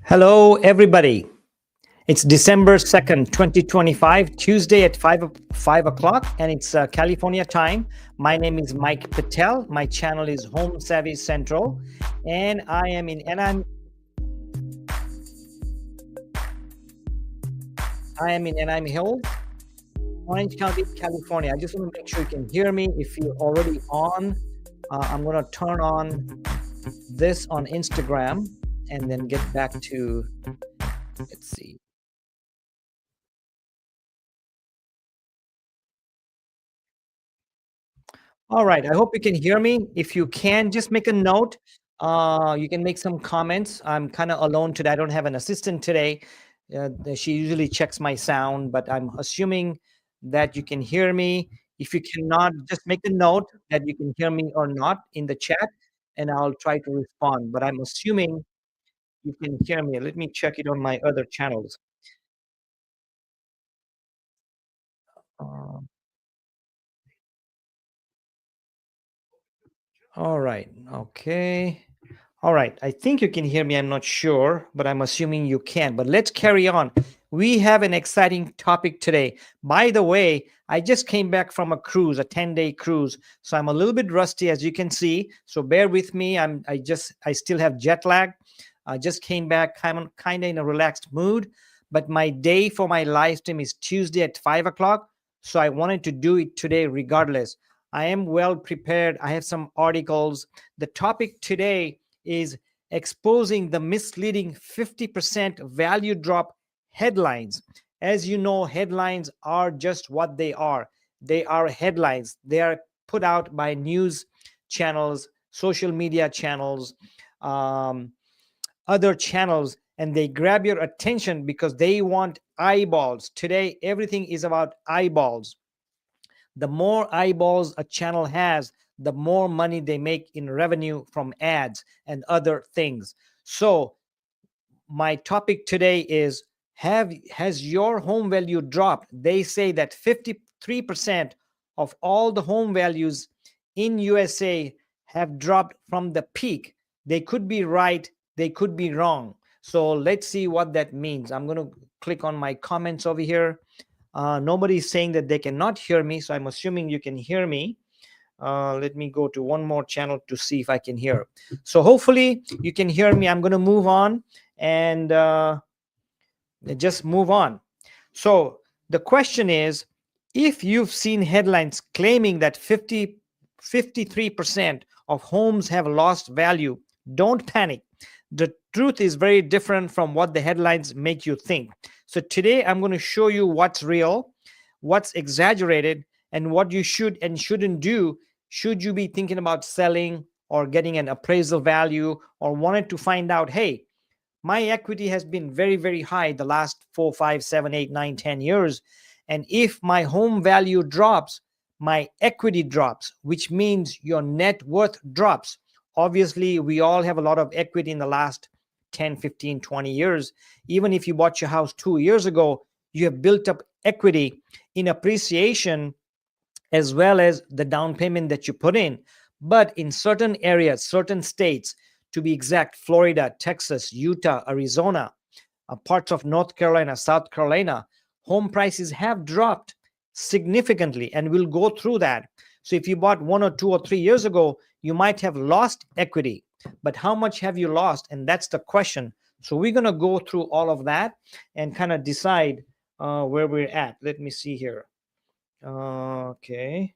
Hello, everybody. It's December 2nd, 2025, Tuesday at 5 o'clock, and it's California time. My name is Mike Patel. My channel is Home Savvy Central, and I am in Anaheim Hills, Orange County, California. I just want to make sure you can hear me. If you're already on, I'm going to turn on this on Instagram and then get back to, let's see. All right. I hope you can hear me. If you can, just make a note. You can make some comments. I'm kind of alone today. I don't have an assistant today. She usually checks my sound, but I'm assuming that you can hear me. If you cannot, just make a note that you can hear me or not in the chat, and I'll try to respond. But I'm assuming you can hear me. Let me check it on my other channels. Uh, all right. Okay. All right. I think you can hear me. I'm not sure, but I'm assuming you can. But let's carry on. We have an exciting topic today. By the way, I just came back from a cruise, a 10-day cruise. So I'm a little bit rusty, as you can see. So bear with me. I still have jet lag. I just came back kind of in a relaxed mood. But my day for my live stream is Tuesday at 5 o'clock. So I wanted to do it today regardless. I am well prepared. I have some articles. The topic today is exposing the misleading 50% value drop headlines. As you know, headlines are just what they are. They are headlines. They are put out by news channels, social media channels, other channels, and they grab your attention because they want eyeballs. Today, everything is about eyeballs. The more eyeballs a channel has, the more money they make in revenue from ads and other things. So my topic today is, has your home value dropped? They say that 53% of all the home values in USA have dropped from the peak. They could be right, they could be wrong. So let's see what that means. I'm going to click on my comments over here. Nobody's saying that they cannot hear me, so I'm assuming you can hear me. Let me go to one more channel to see if I can hear. So hopefully you can hear me. I'm going to move on and just move on. So the question is, if you've seen headlines claiming that 53% of homes have lost value, don't panic. The truth is very different from what the headlines make you think. So today I'm going to show you what's real, what's exaggerated, and what you should and shouldn't do should you be thinking about selling or getting an appraisal value, or wanted to find out, hey, my equity has been very, very high the last 4, 5, 7, 8, 9, 10 years. And if my home value drops, my equity drops, which means your net worth drops. Obviously, we all have a lot of equity in the last 10, 15, 20 years. Even if you bought your house 2 years ago, you have built up equity in appreciation as well as the down payment that you put in. But in certain areas, certain states, to be exact, Florida, Texas, Utah, Arizona, parts of North Carolina, South Carolina, home prices have dropped significantly, and we'll go through that. So if you bought 1 or 2 or 3 years ago, you might have lost equity, but how much have you lost? And that's the question. So we're going to go through all of that and kind of decide where we're at. Let me see here. Okay,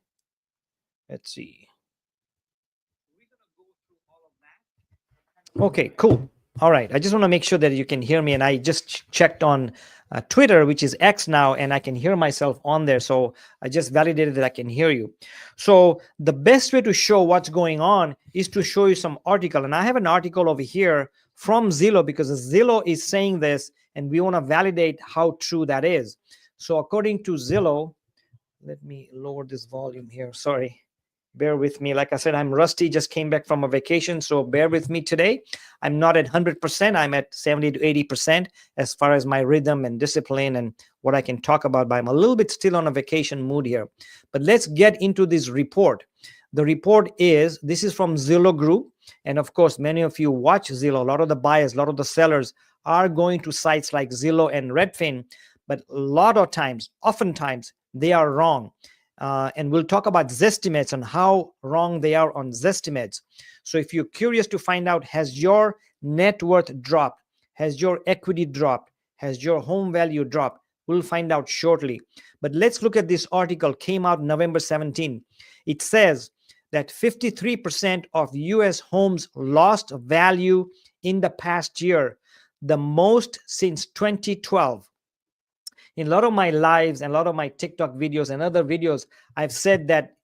let's see. Okay, cool. All right. I just want to make sure that you can hear me. And I just checked on Twitter, which is X now, and I can hear myself on there. So I just validated that I can hear you. So the best way to show what's going on is to show you some article. And I have an article over here from Zillow, because Zillow is saying this, and we want to validate how true that is. So according to Zillow, let me lower this volume here. Sorry. Bear with me. Like I said, I'm rusty, just came back from a vacation. So bear with me today. I'm not at 100%. I'm at 70 to 80% as far as my rhythm and discipline and what I can talk about. But I'm a little bit still on a vacation mood here. But let's get into this report. The report this is from Zillow Group. And of course, many of you watch Zillow. A lot of the buyers, a lot of the sellers are going to sites like Zillow and Redfin. But a lot of times, oftentimes, they are wrong. And we'll talk about Zestimates and how wrong they are on Zestimates. So if you're curious to find out, has your net worth dropped? Has your equity dropped? Has your home value dropped? We'll find out shortly. But let's look at this article, came out November 17. It says that 53% of US homes lost value in the past year, the most since 2012. In a lot of my lives and a lot of my TikTok videos and other videos, I've said that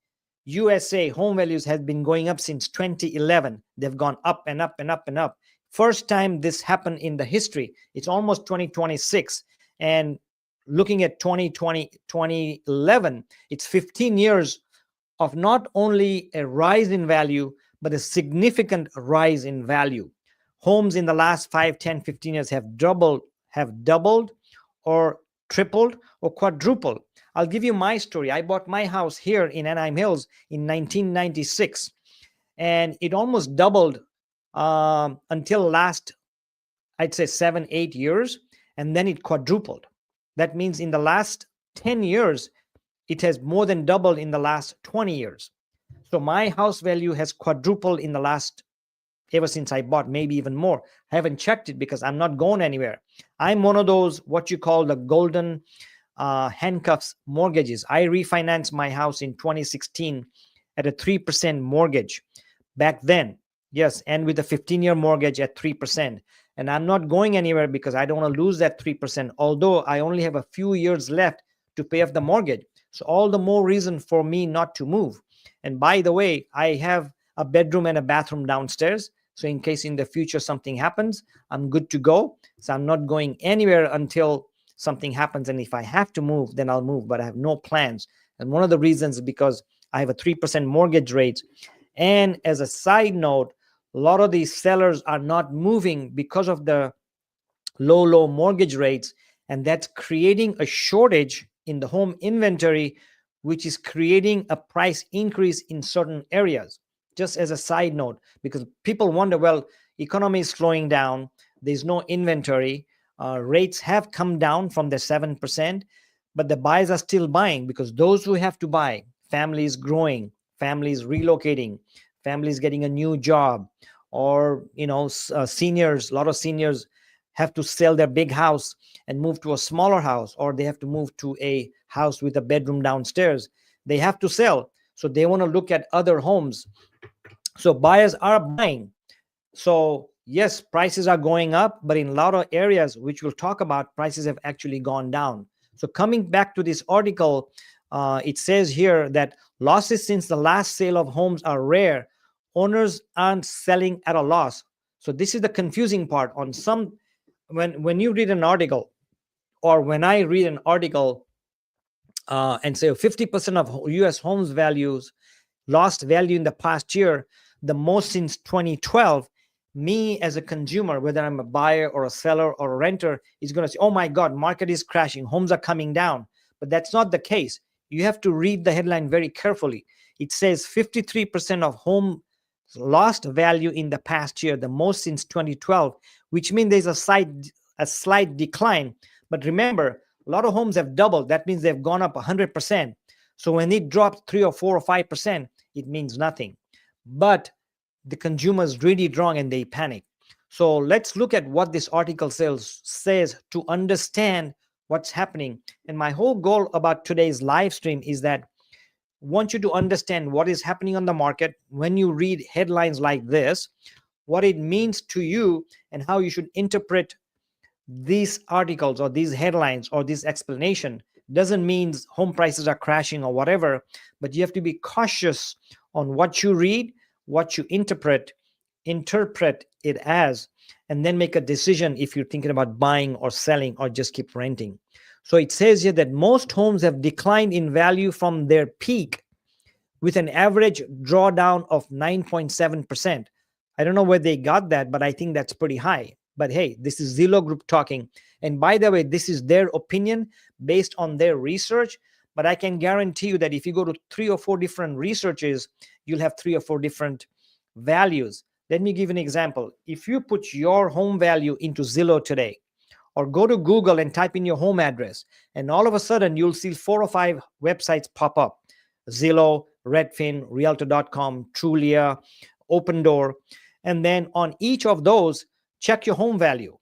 USA home values has been going up since 2011. They've gone up and up and up and up. First time this happened in the history. It's almost 2026. And looking at 2020, 2011, it's 15 years of not only a rise in value, but a significant rise in value. Homes in the last 5, 10, 15 years have doubled or tripled or quadrupled. I'll give you my story. I bought my house here in Anaheim Hills in 1996, and it almost doubled until last, I'd say 7, 8 years, and then it quadrupled. That means in the last 10 years, it has more than doubled in the last 20 years. So my house value has quadrupled in the last, ever since I bought, maybe even more. I haven't checked it because I'm not going anywhere. I'm one of those, what you call the golden handcuffs mortgages. I refinanced my house in 2016 at a 3% mortgage back then. Yes, and with a 15-year mortgage at 3%. And I'm not going anywhere because I don't want to lose that 3%, although I only have a few years left to pay off the mortgage. So all the more reason for me not to move. And by the way, I have a bedroom and a bathroom downstairs. So in case in the future something happens, I'm good to go. So I'm not going anywhere until something happens. And if I have to move, then I'll move. But I have no plans. And one of the reasons is because I have a 3% mortgage rate. And as a side note, a lot of these sellers are not moving because of the low mortgage rates. And that's creating a shortage in the home inventory, which is creating a price increase in certain areas. Just as a side note, because people wonder, well, economy is slowing down, there's no inventory, rates have come down from the 7%, but the buyers are still buying because those who have to buy, families growing, families relocating, families getting a new job, or seniors, a lot of seniors have to sell their big house and move to a smaller house, or they have to move to a house with a bedroom downstairs. They have to sell. So they want to look at other homes. So buyers are buying. So yes, prices are going up, but in a lot of areas, which we'll talk about, prices have actually gone down. So coming back to this article, it says here that losses since the last sale of homes are rare. Owners aren't selling at a loss. So this is the confusing part. On some, when you read an article, or when I read an article and say 50% of US homes values lost value in the past year, the most since 2012, me as a consumer, whether I'm a buyer or a seller or a renter, is going to say, oh my God, market is crashing, homes are coming down. But that's not the case. You have to read the headline very carefully. It says 53% of home lost value in the past year, the most since 2012, which means there's a slight decline. But remember, a lot of homes have doubled. That means they've gone up 100%. So when it drops 3 or 4 or 5%, it means nothing. But the consumers read it wrong and they panic. So let's look at what this article says to understand what's happening. And my whole goal about today's live stream is that I want you to understand what is happening on the market when you read headlines like this, what it means to you, and how you should interpret these articles or these headlines or this explanation. Doesn't mean home prices are crashing or whatever, but you have to be cautious on what you read, what you interpret it as, and then make a decision if you're thinking about buying or selling or just keep renting. So it says here that most homes have declined in value from their peak, with an average drawdown of 9.7%. I don't know where they got that, but I think that's pretty high. But hey, this is Zillow Group talking. And by the way, this is their opinion based on their research. But I can guarantee you that if you go to 3 or 4 different researches, you'll have 3 or 4 different values. Let me give an example. If you put your home value into Zillow today, or go to Google and type in your home address, and all of a sudden you'll see 4 or 5 websites pop up: Zillow, Redfin, Realtor.com, Trulia, Open Door. And then on each of those, check your home value.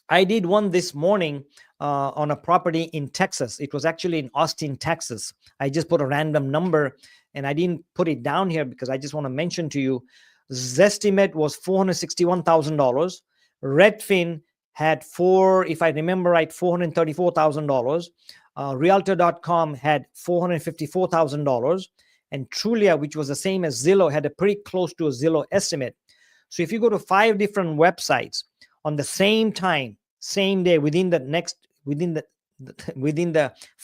I did one this morning on a property in Texas. It was actually in Austin, Texas. I just put a random number and I didn't put it down here because I just want to mention to you, Zestimate was $461,000. Redfin had if I remember right, $434,000. Realtor.com had $454,000. And Trulia, which was the same as Zillow, had a pretty close to a Zillow estimate. So if you go to 5 different websites on the same time, same day, within the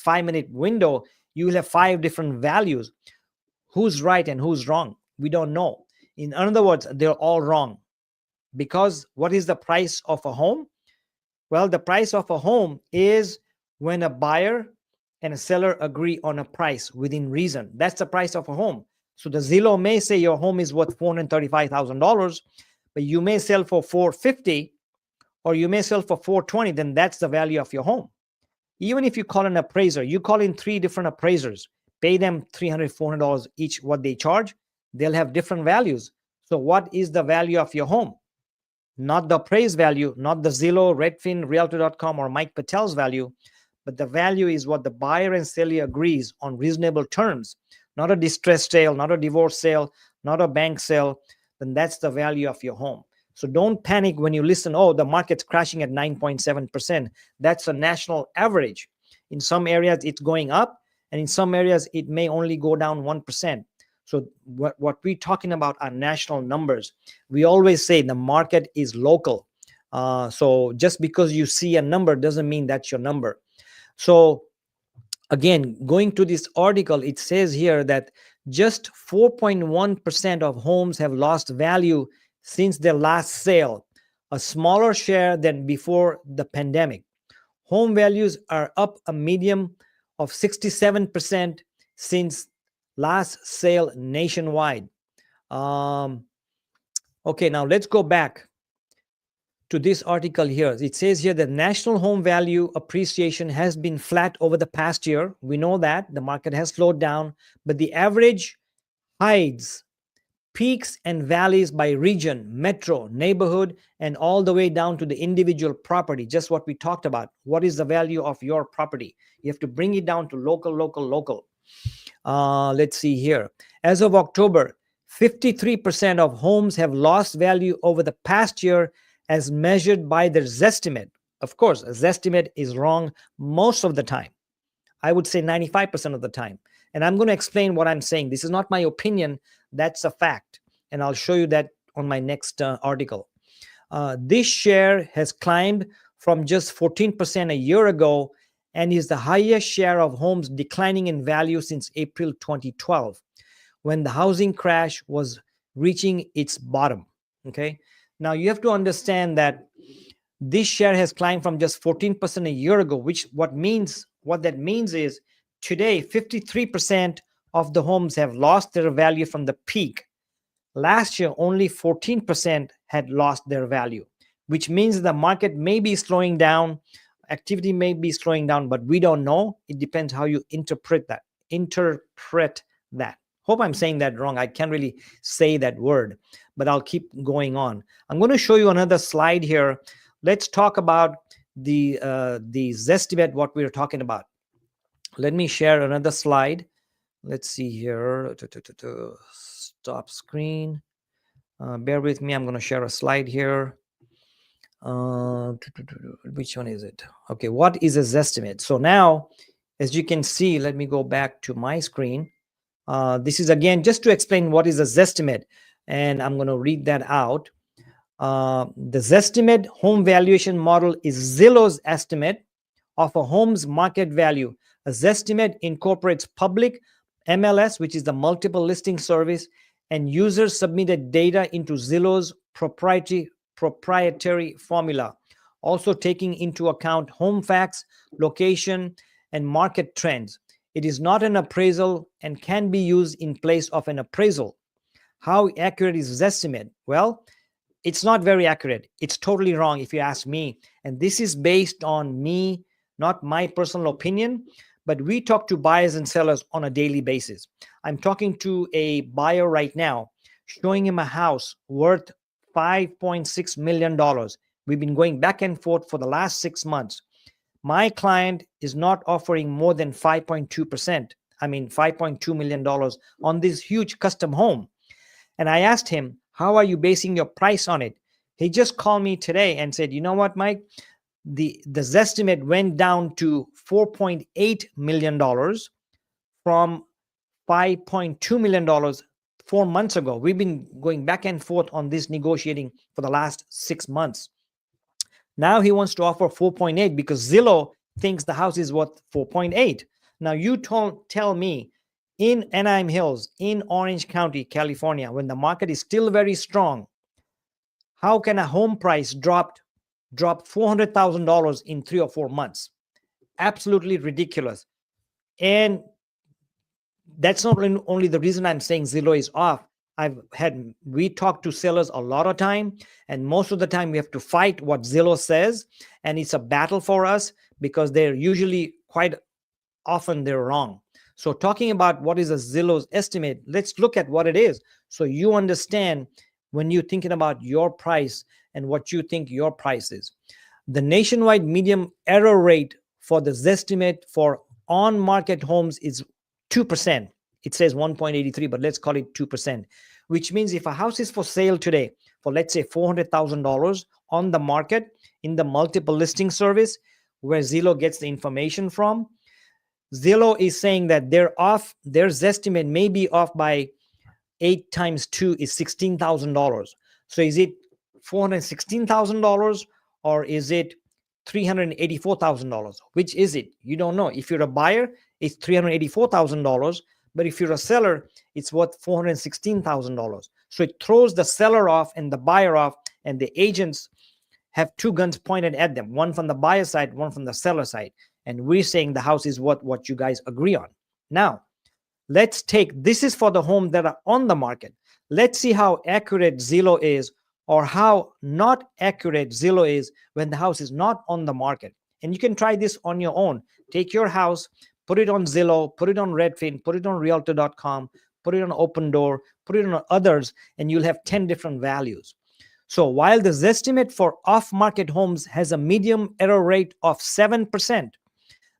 5-minute window, you will have 5 different values. Who's right and who's wrong? We don't know. In other words, they're all wrong. Because what is the price of a home? Well, the price of a home is when a buyer and a seller agree on a price within reason. That's the price of a home. So the Zillow may say your home is worth $435,000, but you may sell for $450,000 or you may sell for $420,000. Then that's the value of your home. Even if you call an appraiser, you call in 3 different appraisers, pay them $300, $400 each, what they charge, they'll have different values. So what is the value of your home? Not the appraised value, not the Zillow, Redfin, Realtor.com, or Mike Patel's value, but the value is what the buyer and seller agrees on reasonable terms, not a distressed sale, not a divorce sale, not a bank sale. Then that's the value of your home. So don't panic when you listen, oh, the market's crashing at 9.7%. That's a national average. In some areas, it's going up, and in some areas, it may only go down 1%. So what we're talking about are national numbers. We always say the market is local. So just because you see a number doesn't mean that's your number. So again, going to this article, it says here that just 4.1% of homes have lost value since their last sale, a smaller share than before the pandemic. Home values are up a median of 67% since last sale nationwide. Okay, now let's go back to this article here. It says here that national home value appreciation has been flat over the past year. We know that the market has slowed down, but the average hides peaks and valleys by region, metro, neighborhood, and all the way down to the individual property. Just what we talked about. What is the value of your property? You have to bring it down to local. Let's see here. As of October, 53% of homes have lost value over the past year as measured by their Zestimate. Of course, a Zestimate is wrong most of the time. I would say 95% of the time. And I'm going to explain what I'm saying. This is not my opinion. That's a fact. And I'll show you that on my next article. This share has climbed from just 14% a year ago and is the highest share of homes declining in value since April 2012, when the housing crash was reaching its bottom. Okay. Now you have to understand that this share has climbed from just 14% a year ago, what that means is today 53% of the homes have lost their value from the peak. Last year, only 14% had lost their value, which means the market may be slowing down, activity may be slowing down, but we don't know. It depends how you interpret that. Hope I'm saying that wrong. I can't really say that word, but I'll keep going on. I'm going to show you another slide here. Let's talk about the Zestimate, what we were talking about. Let me share another slide. Let's see here. Stop screen. Bear with me. I'm going to share a slide here. Which one is it? Okay, what is a Zestimate? So now, as you can see, let me go back to my screen. This is again just to explain what is a Zestimate, and I'm going to read that out. The Zestimate home valuation model is Zillow's estimate of a home's market value. A Zestimate incorporates public MLS, which is the multiple listing service, and users submitted data into Zillow's proprietary formula, also taking into account home facts, location, and market trends. It is not an appraisal and can be used in place of an appraisal. How accurate is this estimate? Well, it's not very accurate. It's totally wrong if you ask me. And this is based on me, not my personal opinion, but we talk to buyers and sellers on a daily basis. I'm talking to a buyer right now, showing him a house worth $5.6 million. We've been going back and forth for the last 6 months. My client is not offering more than 5.2%. I mean, $5.2 million on this huge custom home. And I asked him, how are you basing your price on it? He just called me today and said, you know what, Mike? The estimate went down to $4.8 million from $5.2 million 4 months ago. We've been going back and forth on this negotiating for the last 6 months. Now he wants to offer 4.8 because Zillow thinks the house is worth 4.8. Now you tell me, in Anaheim Hills, in Orange County, California, when the market is still very strong, how can a home price drop $400,000 in 3 or 4 months? Absolutely ridiculous. And that's not only the reason I'm saying Zillow is off. We talk to sellers a lot of time, and most of the time we have to fight what Zillow says, and it's a battle for us because they're usually quite often they're wrong. So talking about what is a Zillow's estimate, let's look at what it is so you understand when you're thinking about your price and what you think your price is. The nationwide median error rate for the Zestimate for on-market homes is 2%. It says 1.83, but let's call it 2%, which means if a house is for sale today for, let's say, $400,000 on the market in the multiple listing service where Zillow gets the information from, Zillow is saying that their estimate may be off by 8 times 2 is $16,000. So is it $416,000 or is it $384,000? Which is it? You don't know. If you're a buyer, it's $384,000. But if you're a seller, it's worth $416,000. So it throws the seller off and the buyer off, and the agents have two guns pointed at them, one from the buyer side, one from the seller side. And we're saying the house is what you guys agree on. Now, this is for the home that are on the market. Let's see how accurate Zillow is or how not accurate Zillow is when the house is not on the market. And you can try this on your own. Take your house, put it on Zillow, put it on Redfin, put it on Realtor.com, put it on Open Door, put it on others, and you'll have 10 different values. So while the Zestimate for off-market homes has a median error rate of 7%,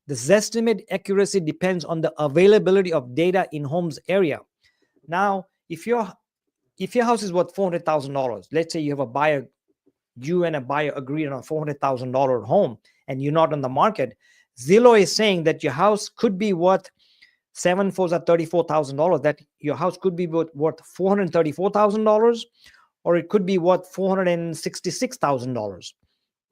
the Zestimate accuracy depends on the availability of data in home's area. Now, if your house is worth $400,000, let's say you and a buyer agreed on a $400,000 home, and you're not on the market, Zillow is saying that your house could be worth $34,000. That your house could be worth $434,000, or it could be worth $466,000.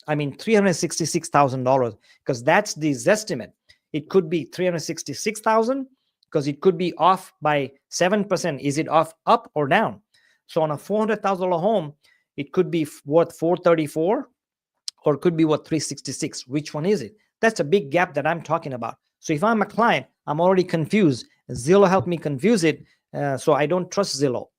I mean, $366,000, because that's the estimate. It could be $366,000 because it could be off by 7%. Is it off up or down? So on a $400,000 home, it could be worth $434,000 or it could be worth $366,000. Which one is it? That's a big gap that I'm talking about. So if I'm a client, I'm already confused. Zillow helped me confuse it, so I don't trust Zillow,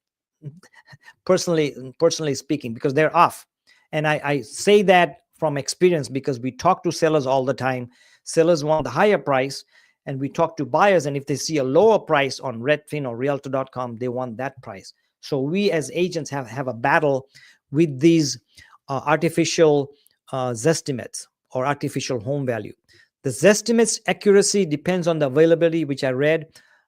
personally speaking, because they're off. And I say that from experience because we talk to sellers all the time. Sellers want the higher price, and we talk to buyers, and if they see a lower price on Redfin or Realtor.com, they want that price. So we as agents have a battle with these artificial Zestimates or artificial home value. The Zestimate's accuracy depends on the availability, which I read,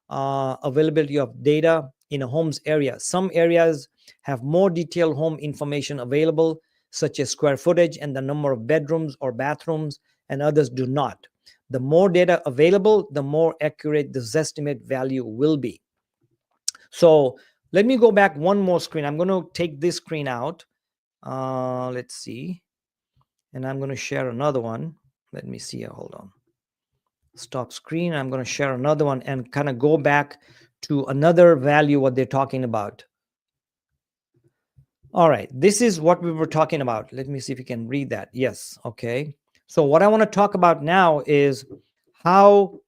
availability of data in a home's area. Some areas have more detailed home information available, such as square footage and the number of bedrooms or bathrooms, and others do not. The more data available, the more accurate the Zestimate value will be. So let me go back one more screen. I'm going to take this screen out. Let's see. And I'm going to share another one. Let me see here. Hold on. Stop screen. I'm going to share another one and kind of go back to another value what they're talking about. All right, this is what we were talking about. Let me see if you can read that. Yes, okay. So what I want to talk about now is how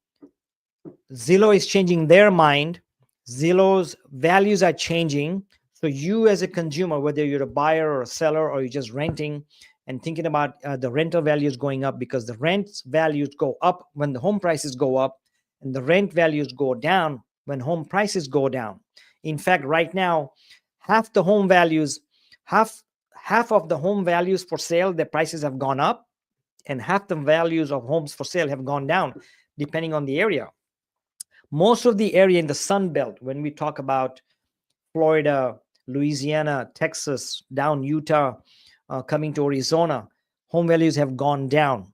Zillow is changing their mind. Zillow's values are changing. So you as a consumer, whether you're a buyer or a seller or you're just renting and thinking about the rental values going up, because the rent values go up when the home prices go up and the rent values go down when home prices go down. In fact, right now, half the home values, half half of the home values for sale, the prices have gone up, and half the values of homes for sale have gone down, depending on the area. Most of the area in the Sun Belt, when we talk about Florida, Louisiana, Texas, down Utah, coming to Arizona, home values have gone down,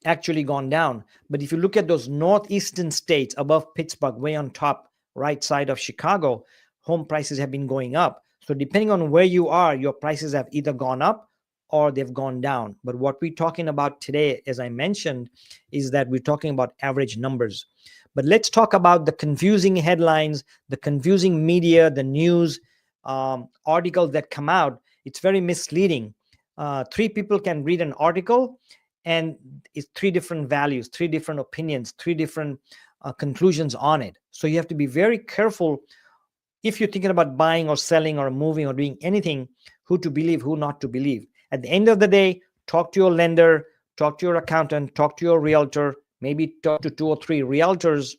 actually gone down. But if you look at those northeastern states above Pittsburgh, way on top, right side of Chicago, home prices have been going up. So depending on where you are, your prices have either gone up or they've gone down. But what we're talking about today, as I mentioned, is that we're talking about average numbers. But let's talk about the confusing headlines, the confusing media, the news articles that come out. It's very misleading. Three people can read an article and it's three different values, three different opinions, three different conclusions on it. So you have to be very careful if you're thinking about buying or selling or moving or doing anything, who to believe, who not to believe. At the end of the day, talk to your lender, talk to your accountant, talk to your realtor, maybe talk to 2 or 3 realtors,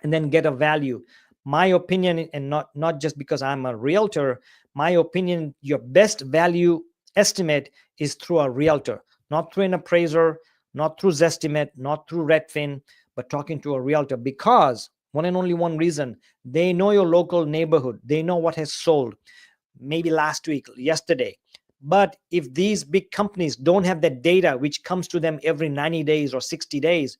and then get a value. My opinion, and not just because I'm a realtor, my opinion, your best value estimate is through a realtor, not through an appraiser, not through Zestimate, not through Redfin, but talking to a realtor, because one and only one reason: they know your local neighborhood, they know what has sold maybe last week, yesterday. But if these big companies don't have that data, which comes to them every 90 days or 60 days,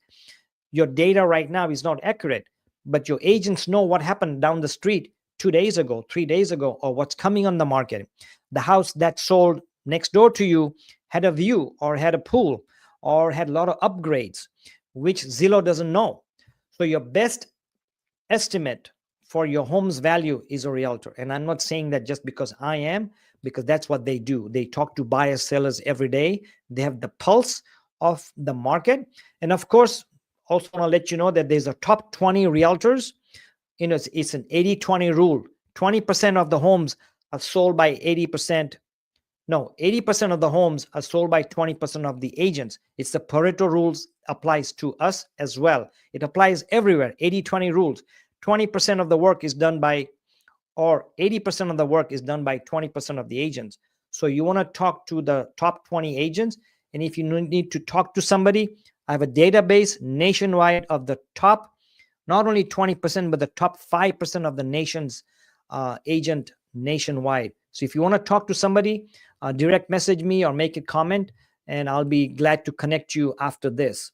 your data right now is not accurate. But your agents know what happened down the street 2 days ago, 3 days ago, or what's coming on the market. The house that sold next door to you had a view or had a pool or had a lot of upgrades, which Zillow doesn't know. So your best estimate for your home's value is a realtor. And I'm not saying that just because I am, because that's what they do. They talk to buyers, sellers every day. They have the pulse of the market. And of course, also want to let you know that there's a top 20 realtors. It's an 80-20 rule. 20% of the homes are sold by 80%. No, 80% of the homes are sold by 20% of the agents. It's the Pareto rules, applies to us as well. It applies everywhere. 80-20 rules. 20% of the work is done by, or 80% of the work is done by 20% of the agents. So you want to talk to the top 20 agents. And if you need to talk to somebody, I have a database nationwide of the top, not only 20%, but the top 5% of the nation's agent nationwide. So if you want to talk to somebody, direct message me or make a comment, and I'll be glad to connect you after this.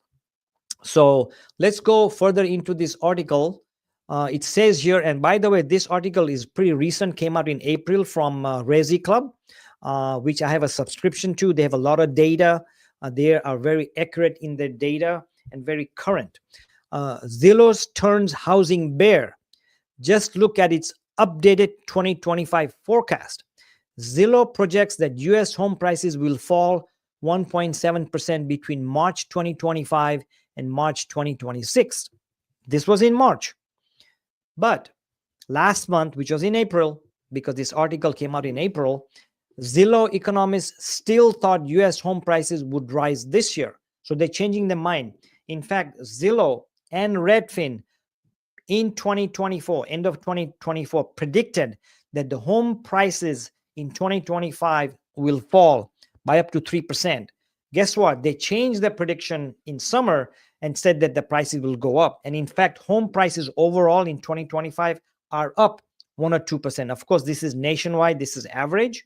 So let's go further into this article. It says here, and by the way, this article is pretty recent, came out in April from Resi Club, which I have a subscription to. They have a lot of data. They are very accurate in their data and very current. Zillow's turns housing bear. Just look at its updated 2025 forecast. Zillow projects that US home prices will fall 1.7% between March 2025 and March 2026. This was in March. But last month, which was in April, because this article came out in April, Zillow economists still thought US home prices would rise this year. So they're changing their mind. In fact, Zillow and Redfin in 2024, end of 2024, predicted that the home prices in 2025 will fall by up to 3%. Guess what? They changed their prediction in summer and said that the prices will go up. And in fact, home prices overall in 2025 are up 1 or 2%. Of course, this is nationwide. This is average.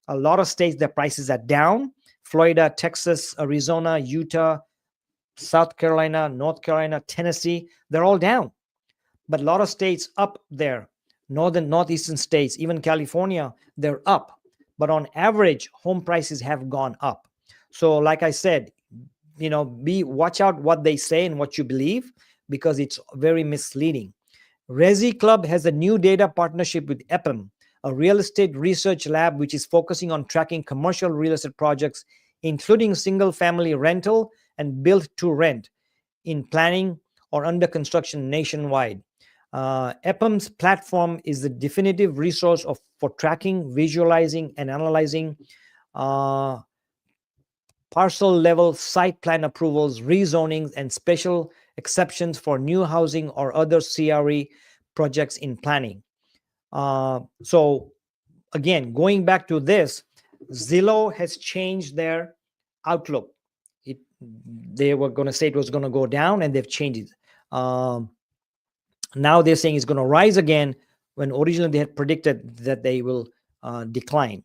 A lot of states, their prices are down. Florida, Texas, Arizona, Utah, South Carolina, North Carolina, Tennessee, they're all down. But a lot of states up there, northeastern states, even California, they're up. But on average, home prices have gone up. So like I said, watch out what they say and what you believe, because it's very misleading. Resi Club has a new data partnership with EPAM, a real estate research lab which is focusing on tracking commercial real estate projects, including single family rental and built to rent, in planning or under construction nationwide. EPAM's platform is the definitive resource for tracking, visualizing, and analyzing uh, parcel level site plan approvals, rezonings, and special exceptions for new housing or other CRE projects in planning. So again, going back to this, Zillow has changed their outlook. They were going to say it was going to go down, and they've changed it. Now they're saying it's going to rise again, when originally they had predicted that they will decline.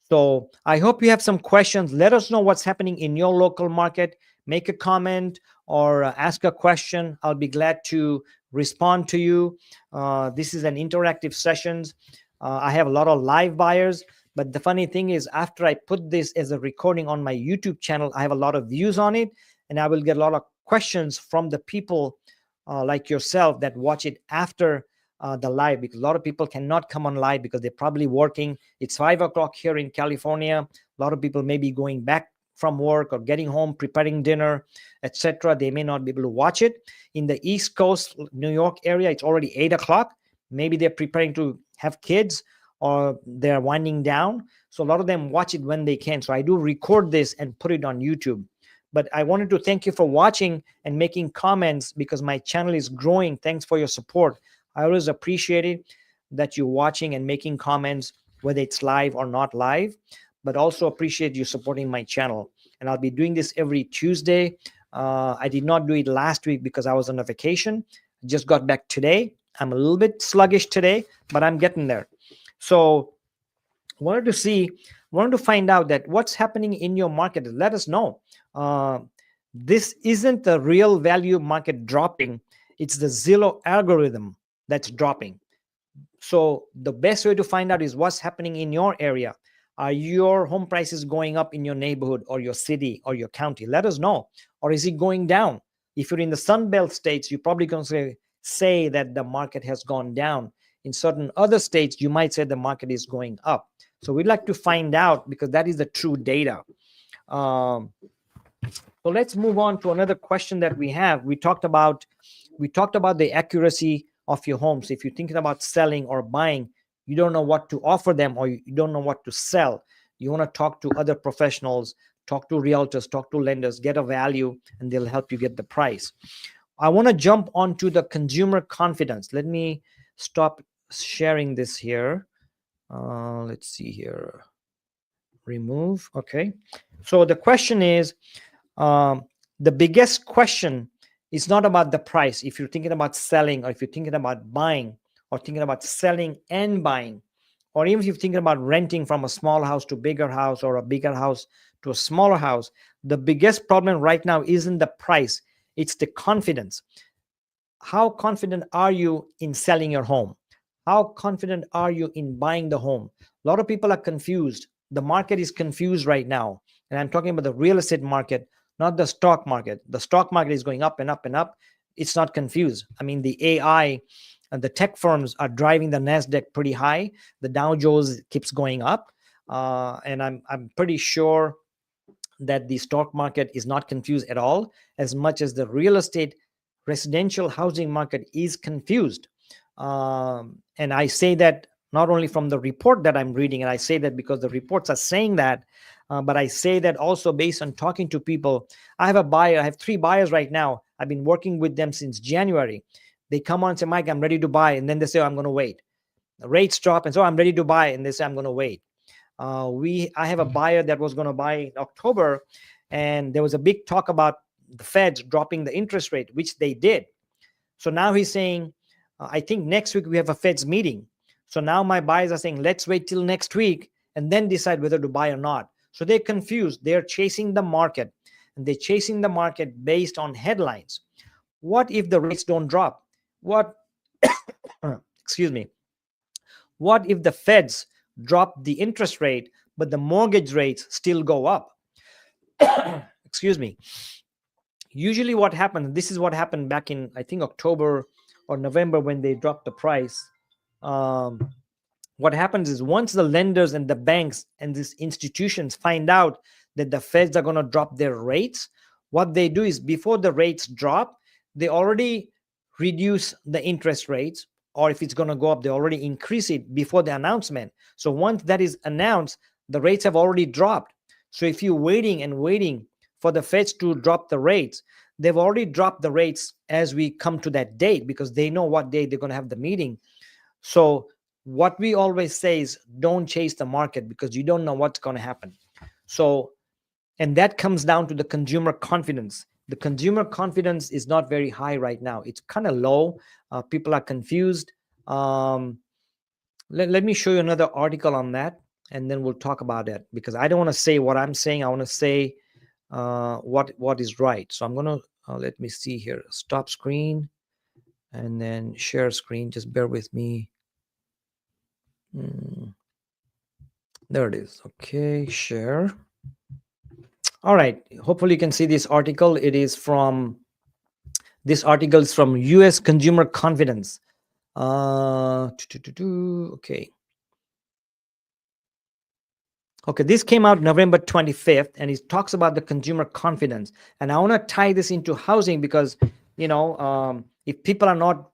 So I hope you have some questions. Let us know what's happening in your local market. Make a comment or ask a question. I'll be glad to respond to you. This is an interactive sessions. I have a lot of live buyers, but the funny thing is, after I put this as a recording on my YouTube channel, I have a lot of views on it, and I will get a lot of questions from the people like yourself that watch it after the live, because a lot of people cannot come on live because they're probably working. It's 5 o'clock here in California. A lot of people may be going back from work or getting home, preparing dinner, etc. They may not be able to watch it. In the East Coast, New York area, it's already 8 o'clock. Maybe they're preparing to have kids, or they're winding down. So a lot of them watch it when they can. So I do record this and put it on YouTube. But I wanted to thank you for watching and making comments, because my channel is growing. Thanks for your support. I always appreciate it that you're watching and making comments, whether it's live or not live, but also appreciate you supporting my channel. And I'll be doing this every Tuesday. I did not do it last week because I was on a vacation. I just got back today. I'm a little bit sluggish today, but I'm getting there. So wanted to find out that what's happening in your market. Let us know. This isn't the real value market dropping. It's the Zillow algorithm that's dropping. So the best way to find out is what's happening in your area. Are your home prices going up in your neighborhood or your city or your county? Let us know. Or is it going down? If you're in the Sun Belt states, you're probably going to say that the market has gone down. In certain other states, you might say the market is going up. So we'd like to find out, because that is the true data. So let's move on to another question that we have. We talked about the accuracy of your homes. If you're thinking about selling or buying, you don't know what to offer them, or you don't know what to sell. You want to talk to other professionals, talk to realtors, talk to lenders, get a value, and they'll help you get the price. I want to jump onto the consumer confidence. Let me stop sharing this here. Let's see here. Remove. Okay. So the question is, the biggest question is not about the price. If you're thinking about selling, or if you're thinking about buying, or thinking about selling and buying, or even if you're thinking about renting from a small house to bigger house, or a bigger house to a smaller house, the biggest problem right now isn't the price. It's the confidence. How confident are you in selling your home? How confident are you in buying the home? A lot of people are confused. The market is confused right now. And I'm talking about the real estate market, not the stock market. The stock market is going up and up and up. It's not confused. I mean, the AI and the tech firms are driving the NASDAQ pretty high. The Dow Jones keeps going up. And I'm pretty sure that the stock market is not confused at all, as much as the real estate residential housing market is confused. And I say that not only from the report that I'm reading, and I say that because the reports are saying that, but I say that also based on talking to people. I have 3 buyers right now. I've been working with them since January. They come on and say, Mike, I'm ready to buy. And then they say, I'm going to wait. The rates drop. And so I'm ready to buy. And they say, I'm going to wait. I have a buyer that was going to buy in October, and there was a big talk about the Feds dropping the interest rate, which they did. So now he's saying, I think next week we have a Feds meeting. So now my buyers are saying, let's wait till next week and then decide whether to buy or not. So they're confused. They're chasing the market, and they're chasing the market based on headlines. What if the rates don't drop? What, excuse me, what if the Feds drop the interest rate, but the mortgage rates still go up? Excuse me. usually what happens, this is what happened back in, I think, October or November when they dropped the price. Um, what happens is once the lenders and the banks and these institutions find out that the feds are going to drop their rates, what they do is before the rates drop, they already reduce the interest rates, or if it's going to go up, they already increase it before the announcement. So once that is announced, the rates have already dropped. So if you're waiting and waiting for the feds to drop the rates, they've already dropped the rates as we come to that date, because they know what day they're going to have the meeting. So what we always say is don't chase the market, because you don't know what's going to happen. So, and that comes down to the consumer confidence. The consumer confidence is not very high right now. It's kind of low. People are confused. Let me show you another article on that, and then we'll talk about it, because I don't want to say what I'm saying. I want to say what is right. So I'm going to, let me see here, stop screen and then share screen. Just bear with me. There it is. Okay, share. All right. Hopefully you can see this article. This article is from US Consumer Confidence. Okay. Okay, this came out November 25th, and it talks about the consumer confidence. And I want to tie this into housing because, if people are not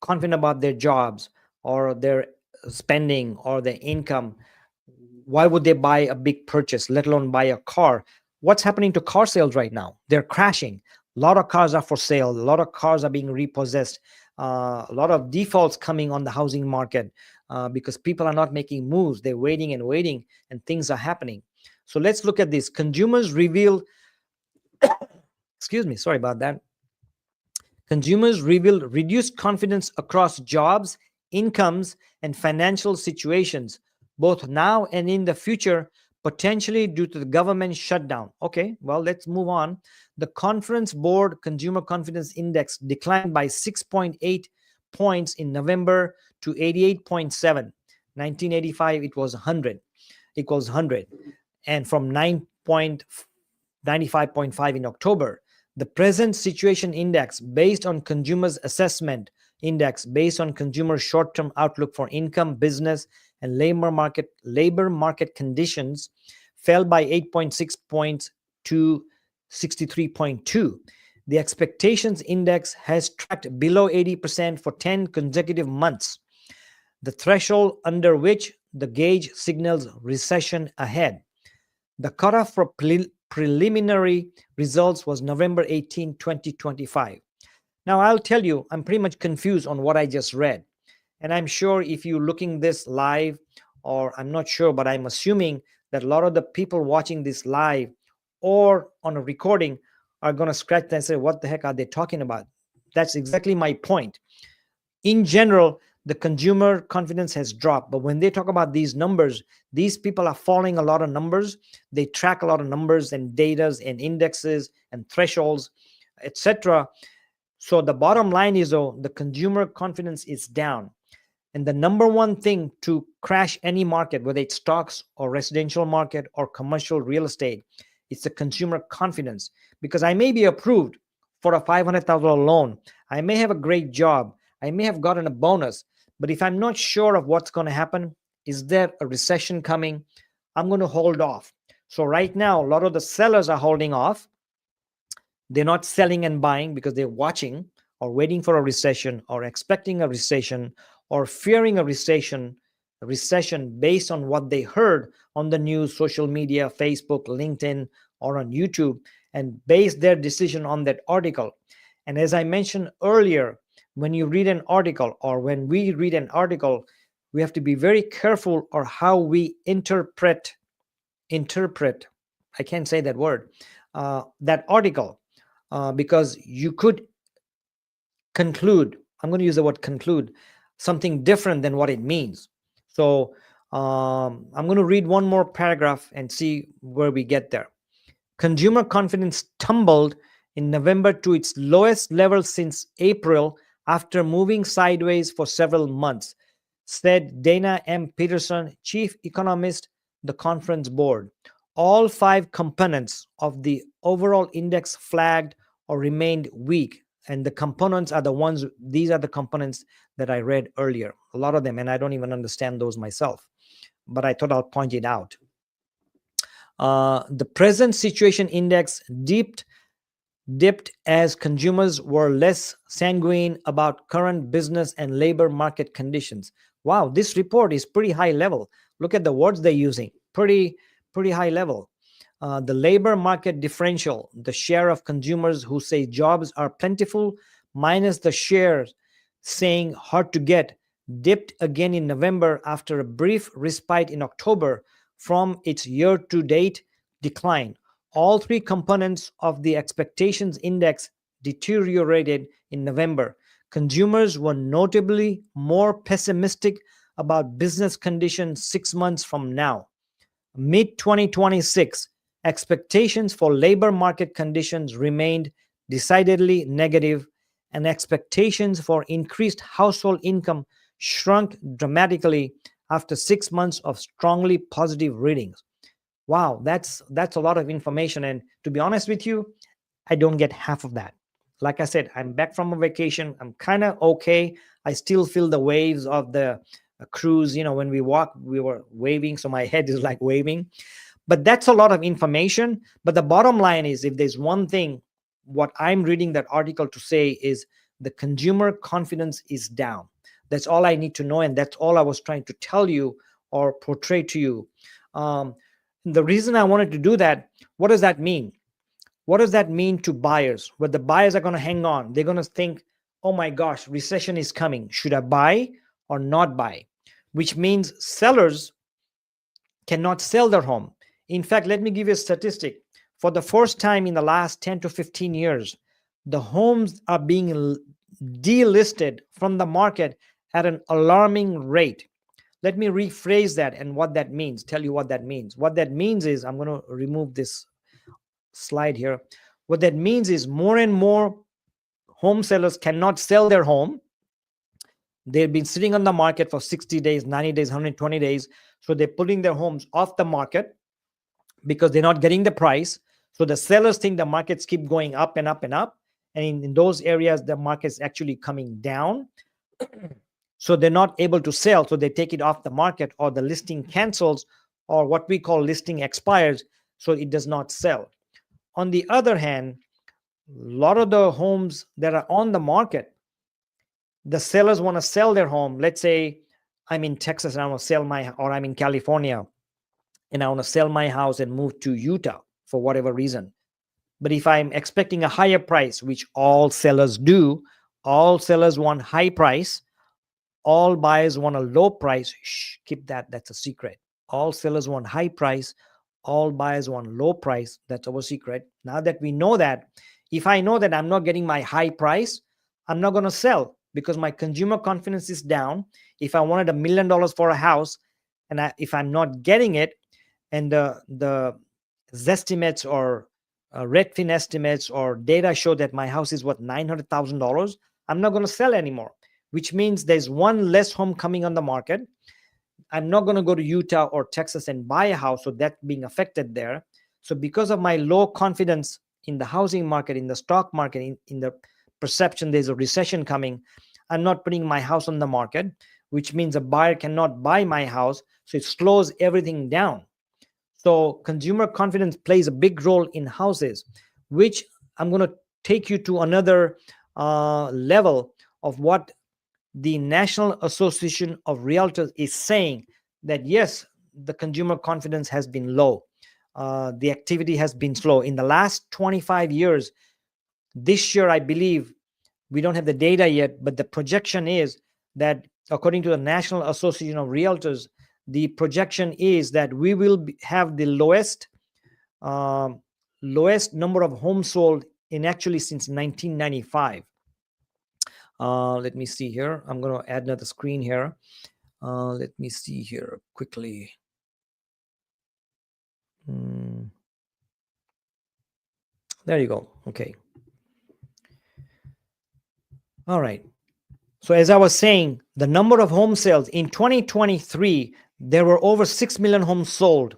confident about their jobs or their spending or their income, why would they buy a big purchase, let alone buy a car? What's happening to car sales right now? They're crashing. A lot of cars are for sale. A lot of cars are being repossessed. A lot of defaults coming on the housing market because people are not making moves. They're waiting and waiting, and things are happening. So let's look at this. Consumers reveal, excuse me, sorry about that. Consumers reveal reduced confidence across jobs, incomes, and financial situations, both now and in the future, potentially due to the government shutdown. Okay, well, let's move on. The Conference Board Consumer Confidence Index declined by 6.8 points in November to 88.7. 1985, it was 100, equals 100. And from 9.95.5 in October. The present situation index based on consumers assessment index based on consumer short-term outlook for income, business, and labor market conditions fell by 8.6 points to 63.2. The expectations index has tracked below 80% for 10 consecutive months, the threshold under which the gauge signals recession ahead. The cutoff for preliminary results was November 18, 2025. Now, I'll tell you, I'm pretty much confused on what I just read. And I'm sure if you're looking this live, or I'm not sure, but I'm assuming that a lot of the people watching this live or on a recording are going to scratch and say, what the heck are they talking about? That's exactly my point. In general, the consumer confidence has dropped. But when they talk about these numbers, these people are following a lot of numbers. They track a lot of numbers and datas and indexes and thresholds, etc. So the bottom line is, the consumer confidence is down. And the number one thing to crash any market, whether it's stocks or residential market or commercial real estate, it's the consumer confidence. Because I may be approved for a $500,000 loan. I may have a great job. I may have gotten a bonus. But if I'm not sure of what's going to happen, is there a recession coming? I'm going to hold off. So right now, a lot of the sellers are holding off. They're not selling and buying because they're watching or waiting for a recession or expecting a recession or fearing a recession based on what they heard on the news, social media, Facebook, LinkedIn, or on YouTube, and base their decision on that article. And as I mentioned earlier, when you read an article or when we read an article, we have to be very careful or how we interpret, I can't say that word, that article, because you could conclude, I'm going to use the word conclude, something different than what it means. So I'm going to read one more paragraph and see where we get there. Consumer confidence tumbled in November to its lowest level since April after moving sideways for several months, said Dana M. Peterson, chief economist, the conference board. All 5 components of the overall index flagged or remained weak. And the components are the ones, these are the components that I read earlier, a lot of them, and I don't even understand those myself, but I thought I'll point it out. The present situation index dipped as consumers were less sanguine about current business and labor market conditions. Wow, this report is pretty high level. Look at the words they're using. Pretty high level. The labor market differential, the share of consumers who say jobs are plentiful minus the share saying hard to get, dipped again in November after a brief respite in October from its year-to-date decline. All three components of the expectations index deteriorated in November. Consumers were notably more pessimistic about business conditions 6 months from now. Mid 2026, expectations for labor market conditions remained decidedly negative, and expectations for increased household income shrunk dramatically after 6 months of strongly positive readings. Wow, that's a lot of information, and to be honest with you, I don't get half of that. Like I said, I'm back from a vacation. I'm kind of okay. I still feel the waves of the cruise. When we walk, we were waving, so my head is like waving. But that's a lot of information. But the bottom line is, if there's one thing, what I'm reading that article to say is the consumer confidence is down. That's all I need to know, and that's all I was trying to tell you or portray to you. The reason I wanted to do that, what does that mean? What does that mean to buyers? Where the buyers are going to hang on. They're going to think, oh my gosh, recession is coming. Should I buy or not buy? Which means sellers cannot sell their home. In fact, let me give you a statistic. For the first time in the last 10 to 15 years, the homes are being delisted from the market at an alarming rate. Let me rephrase that and what that means, tell you what that means. What that means is, I'm going to remove this slide here. What that means is more and more home sellers cannot sell their home. They've been sitting on the market for 60 days, 90 days, 120 days. So they're pulling their homes off the market because they're not getting the price. So the sellers think the markets keep going up and up and up. And in those areas, the market's actually coming down. So they're not able to sell. So they take it off the market, or the listing cancels, or what we call listing expires. So it does not sell. On the other hand, a lot of the homes that are on the market, the sellers want to sell their home. Let's say I'm in Texas and I want to sell or I'm in California and I want to sell my house and move to Utah for whatever reason. But if I'm expecting a higher price, which all sellers do, all sellers want high price. All buyers want a low price. Shh, keep that. That's a secret. All sellers want high price. All buyers want low price. That's our secret. Now that we know that, if I know that I'm not getting my high price, I'm not going to sell because my consumer confidence is down. If I wanted $1 million for a house, and if I'm not getting it, and the Zestimates or Redfin estimates or data show that my house is worth $900,000, I'm not going to sell anymore, which means there's one less home coming on the market. I'm not going to go to Utah or Texas and buy a house, so that's being affected there. So because of my low confidence in the housing market, in the stock market, in the perception there's a recession coming, I'm not putting my house on the market, which means a buyer cannot buy my house. So it slows everything down. So consumer confidence plays a big role in houses, which I'm going to take you to another level of what the National Association of Realtors is saying, that yes, the consumer confidence has been low. The activity has been slow. In the last 25 years, this year, I believe, we don't have the data yet, but the projection is that according to the National Association of Realtors, the projection is that we will have the lowest number of homes sold in actually since 1995. Let me see here. I'm going to add another screen here. Let me see here quickly. There you go. Okay. All right. So as I was saying, the number of home sales in 2023, there were over 6 million homes sold.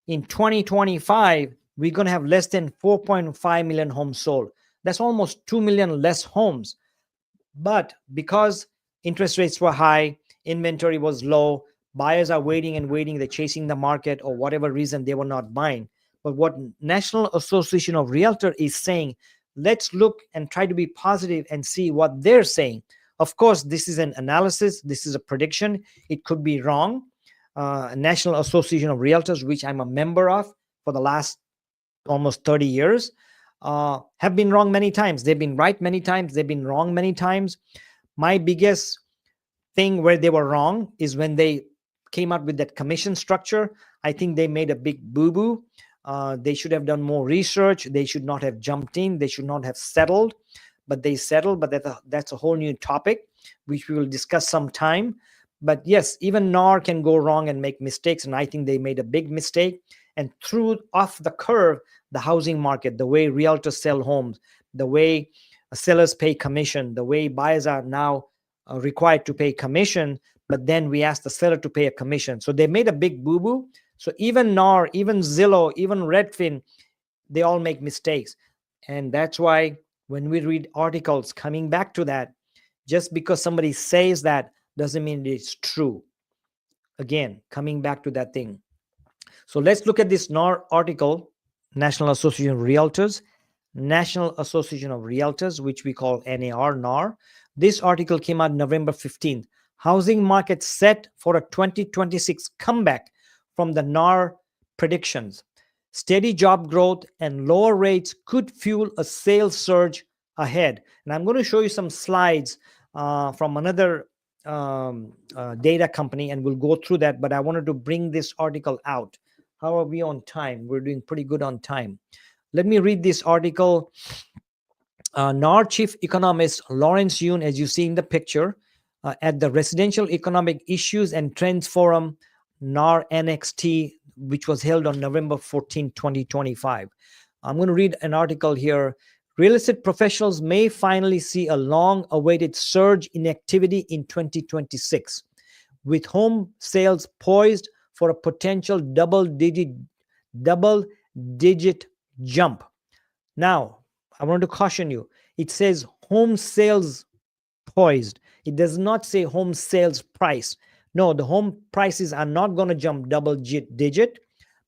In 2025, we're going to have less than 4.5 million homes sold. That's almost 2 million less homes. But because interest rates were high, inventory was low, buyers are waiting and waiting, they're chasing the market, or whatever reason they were not buying. But what National Association of Realtor is saying, let's look and try to be positive and see what they're saying. Of course, this is an analysis, this is a prediction, it could be wrong. National Association of Realtors, which I'm a member of for the last almost 30 years, have been wrong many times. They've been right many times, they've been wrong many times. My biggest thing where they were wrong is when they came up with that commission structure. I think they made a big boo-boo. They should have done more research. They should not have jumped in. They should not have settled, but they settled. But that's a whole new topic, which we will discuss sometime. But yes, even NAR can go wrong and make mistakes, and I think they made a big mistake and threw off the curve the housing market, the way realtors sell homes, the way sellers pay commission, the way buyers are now required to pay commission, but then we ask the seller to pay a commission. So they made a big boo-boo. So even NAR, even Zillow, even Redfin, they all make mistakes. And that's why when we read articles coming back to that, just because somebody says that doesn't mean it's true. Again, coming back to that thing. So let's look at this NAR article, National Association of Realtors, which we call NAR. This article came out November 15th. Housing market set for a 2026 comeback from the NAR predictions. Steady job growth and lower rates could fuel a sales surge ahead. And I'm going to show you some slides from another data company, and we'll go through that. But I wanted to bring this article out. How are we on time? We're doing pretty good on time. Let me read this article. NAR chief economist Lawrence Yun, as you see in the picture, at the Residential Economic Issues and Trends Forum, NAR NXT, which was held on November 14, 2025. I'm going to read an article here. Real estate professionals may finally see a long-awaited surge in activity in 2026, with home sales poised for a potential double-digit jump. Now, I want to caution you. It says home sales poised. It does not say home sales price. No, the home prices are not going to jump double digit,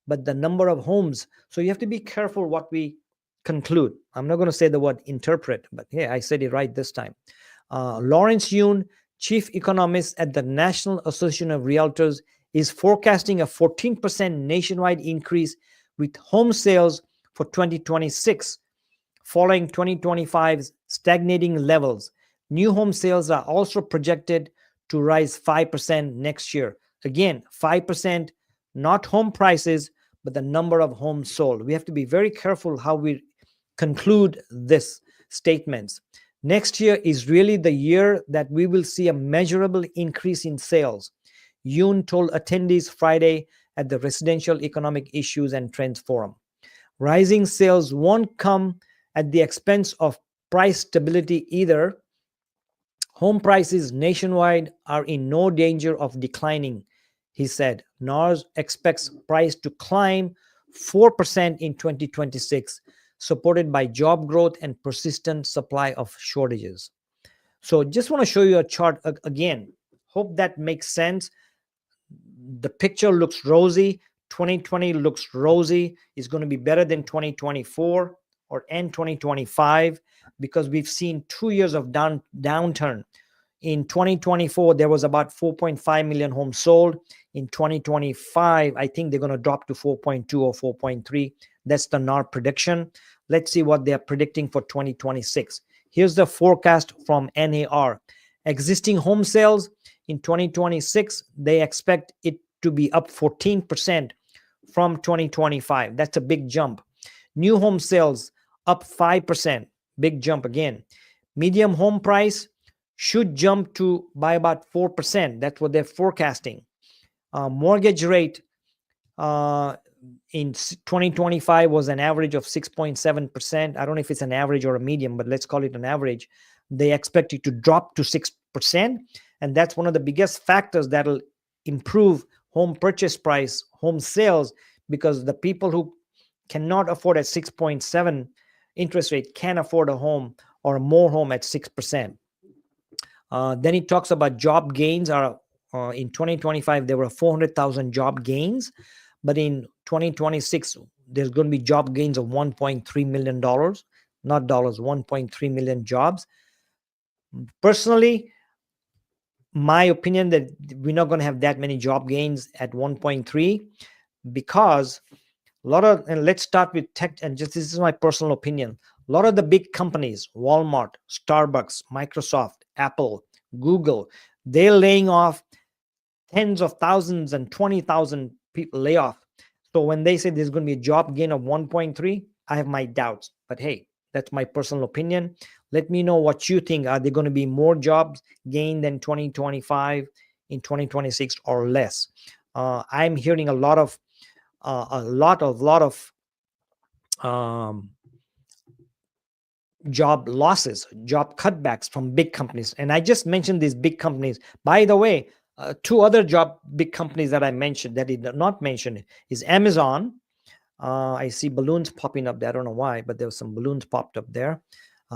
but the number of homes. So you have to be careful what we conclude. I'm not going to say the word interpret, but yeah, I said it right this time. Lawrence Yun, chief economist at the National Association of Realtors, is forecasting a 14% nationwide increase with home sales for 2026, following 2025's stagnating levels. New home sales are also projected to rise 5% next year. Again, 5%, not home prices, but the number of homes sold. We have to be very careful how we conclude this statements. Next year is really the year that we will see a measurable increase in sales, Yoon told attendees Friday at the Residential Economic Issues and Trends Forum. Rising sales won't come at the expense of price stability either. Home prices nationwide are in no danger of declining, he said. NARS expects price to climb 4% in 2026, supported by job growth and persistent supply of shortages. So just want to show you a chart again. Hope that makes sense. The picture looks rosy. 2020 looks rosy. It's going to be better than 2024 or end 2025 because we've seen 2 years of downturn. In 2024, there was about 4.5 million homes sold. In 2025, I think they're going to drop to 4.2 or 4.3. That's the NAR prediction. Let's see what they're predicting for 2026. Here's the forecast from NAR. Existing home sales in 2026, they expect it to be up 14% from 2025. That's a big jump. New home sales up 5%. Big jump again. Medium home price should jump to by about 4%. That's what they're forecasting. Mortgage rate in 2025 was an average of 6.7%. I don't know if it's an average or a medium, but let's call it an average. They expect it to drop to 6%. And that's one of the biggest factors that'll improve home purchase price, home sales, because the people who cannot afford at 6.7, interest rate can't afford a home or more home at 6%. Then it talks about job gains are in 2025 there were 400,000 job gains, but in 2026 there's going to be job gains of 1.3 million dollars, not dollars, 1.3 million jobs. Personally, my opinion that we're not going to have that many job gains at 1.3 because a lot of, and let's start with tech, and just this is my personal opinion, a lot of the big companies, Walmart, Starbucks, Microsoft, Apple, Google, they're laying off tens of thousands and 20,000 people lay off. So when they say there's going to be a job gain of 1.3, I have my doubts. But hey, that's my personal opinion. Let me know what you think. Are there going to be more jobs gained than 2025 in 2026 or less? I'm hearing a lot of job losses, job cutbacks from big companies. And I just mentioned these big companies. By the way, two other big companies that I mentioned that did not mention is Amazon. I see balloons popping up there. I don't know why, but there was some balloons popped up there.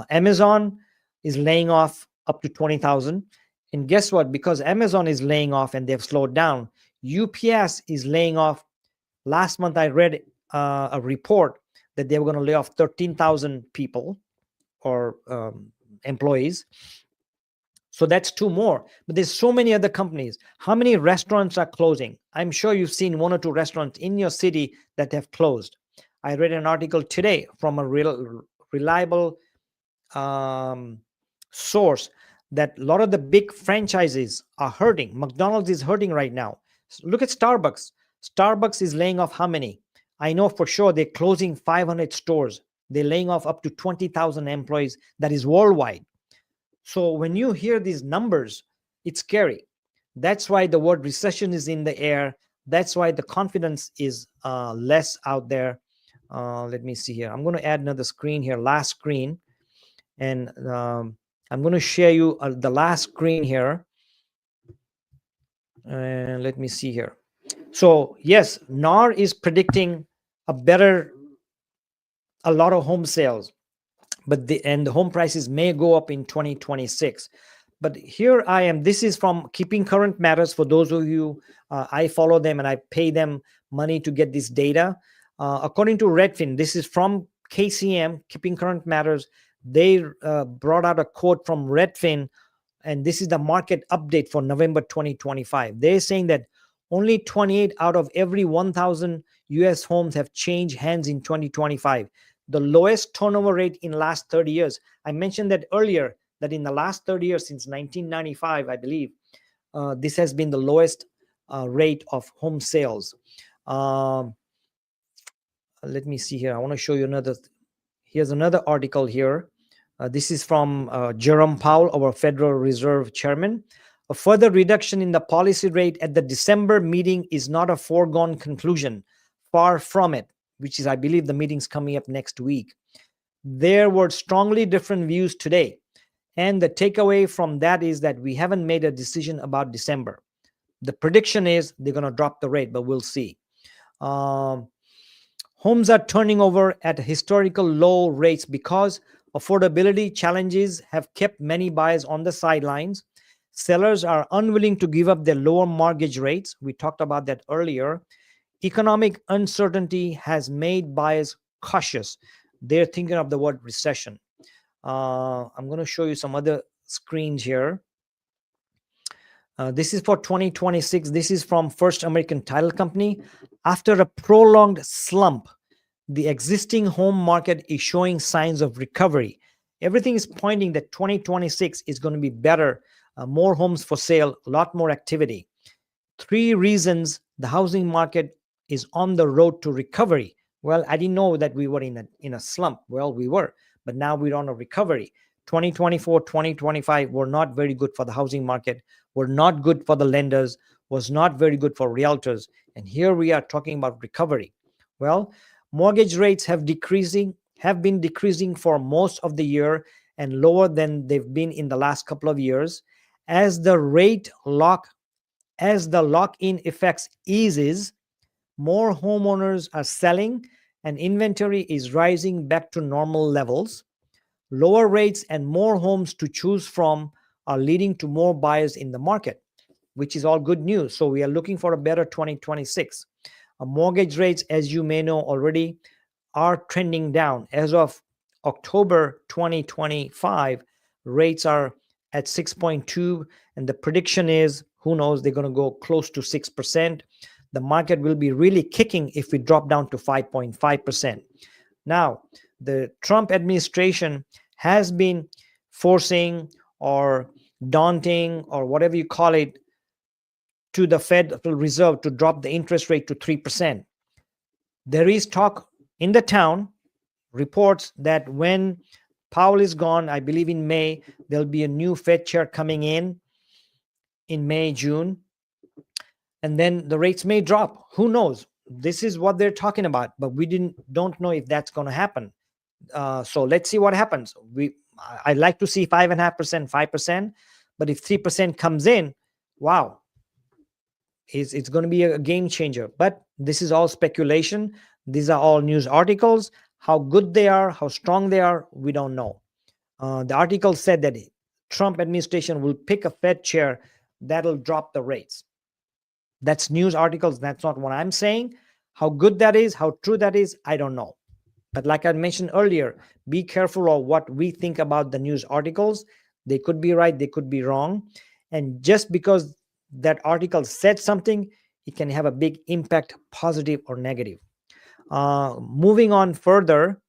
Amazon is laying off up to 20,000. And guess what? Because Amazon is laying off and they've slowed down, UPS is laying off. Last month, I read a report that they were going to lay off 13,000 people or employees. So that's two more. But there's so many other companies. How many restaurants are closing? I'm sure you've seen one or two restaurants in your city that have closed. I read an article today from a reliable source that a lot of the big franchises are hurting. McDonald's is hurting right now. Look at Starbucks. Starbucks is laying off how many? I know for sure they're closing 500 stores. They're laying off up to 20,000 employees. That is worldwide. So when you hear these numbers, it's scary. That's why the word recession is in the air. That's why the confidence is less out there. Let me see here. I'm going to add another screen here, last screen. And I'm going to share you the last screen here. And let me see here. So yes, NAR is predicting a lot of home sales, but the home prices may go up in 2026. But here I am. This is from Keeping Current Matters. For those of you, I follow them and I pay them money to get this data. According to Redfin, this is from KCM, Keeping Current Matters. They brought out a quote from Redfin, and this is the market update for November 2025. They're saying that only 28 out of every 1,000 US homes have changed hands in 2025. The lowest turnover rate in last 30 years. I mentioned that earlier, that in the last 30 years, since 1995, I believe, this has been the lowest rate of home sales. Let me see here. I want to show you another. Here's another article here. This is from Jerome Powell, our Federal Reserve Chairman. A further reduction in the policy rate at the December meeting is not a foregone conclusion. Far from it, which is, I believe, the meeting's coming up next week. There were strongly different views today. And the takeaway from that is that we haven't made a decision about December. The prediction is they're going to drop the rate, but we'll see. Homes are turning over at historical low rates because affordability challenges have kept many buyers on the sidelines. Sellers are unwilling to give up their lower mortgage rates. We talked about that earlier. Economic uncertainty has made buyers cautious. They're thinking of the word recession. I'm going to show you some other screens here. This is for 2026. This is from First American Title Company. After a prolonged slump, the existing home market is showing signs of recovery. Everything is pointing that 2026 is going to be better. More homes for sale, a lot more activity. 3 reasons the housing market is on the road to recovery. Well, I didn't know that we were in a slump. Well, we were, but now we're on a recovery. 2024, 2025 were not very good for the housing market, were not good for the lenders, was not very good for realtors. And here we are talking about recovery. Well, mortgage rates have been decreasing for most of the year and lower than they've been in the last couple of years. As the lock-in effects eases, more homeowners are selling and inventory is rising back to normal levels. Lower rates and more homes to choose from are leading to more buyers in the market, which is all good news. So we are looking for a better 2026. Mortgage rates, as you may know already, are trending down. As of October 2025, rates are at 6.2, and the prediction is, who knows, they're going to go close to 6%. The market will be really kicking if we drop down to 5.5%. Now, the Trump administration has been forcing or daunting or whatever you call it to the Federal Reserve to drop the interest rate to 3%. There is talk in the town, reports that when Powell is gone, I believe in May, there'll be a new Fed chair coming in May, June, and then the rates may drop. Who knows? This is what they're talking about, but we don't know if that's going to happen. So let's see what happens. I'd like to see 5.5%, 5%, but if 3% comes in, wow, it's going to be a game changer. But this is all speculation. These are all news articles. How good they are, how strong they are, we don't know. The article said that Trump administration will pick a Fed chair that'll drop the rates. That's news articles. That's not what I'm saying. How good that is, how true that is, I don't know. But like I mentioned earlier, be careful of what we think about the news articles. They could be right, they could be wrong. And just because that article said something, it can have a big impact, positive or negative. Moving on further,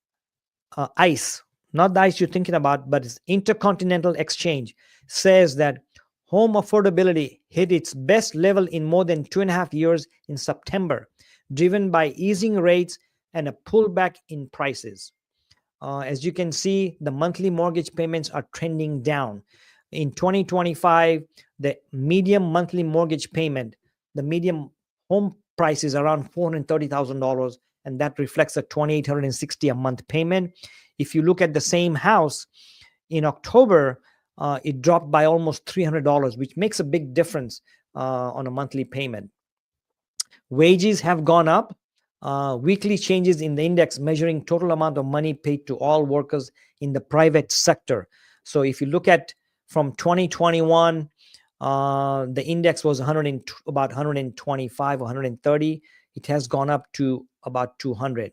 ICE, not the ICE you're thinking about, but it's Intercontinental Exchange, says that home affordability hit its best level in more than 2.5 years in September, driven by easing rates and a pullback in prices. As you can see, the monthly mortgage payments are trending down. In 2025, the median monthly mortgage payment, the median home price is around $430,000, and that reflects a $2,860 a month payment. If you look at the same house in October, it dropped by almost $300, which makes a big difference on a monthly payment. Wages have gone up. Weekly changes in the index measuring total amount of money paid to all workers in the private sector. So if you look at from 2021, the index was about 125, 130. It has gone up to about 200.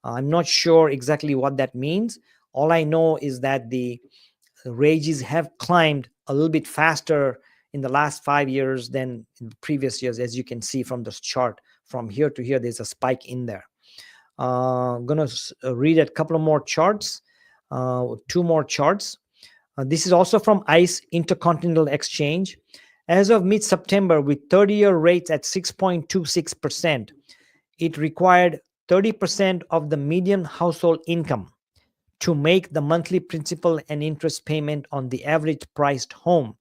I'm not sure exactly what that means. All I know is that the wages have climbed a little bit faster in the last 5 years than in the previous years. As you can see from this chart, from here to here, there's a spike in there. I'm going to read a couple of more charts, two more charts. This is also from ICE, Intercontinental Exchange. As of mid-September, with 30-year rates at 6.26%, it required 30% of the median household income to make the monthly principal and interest payment on the average priced home,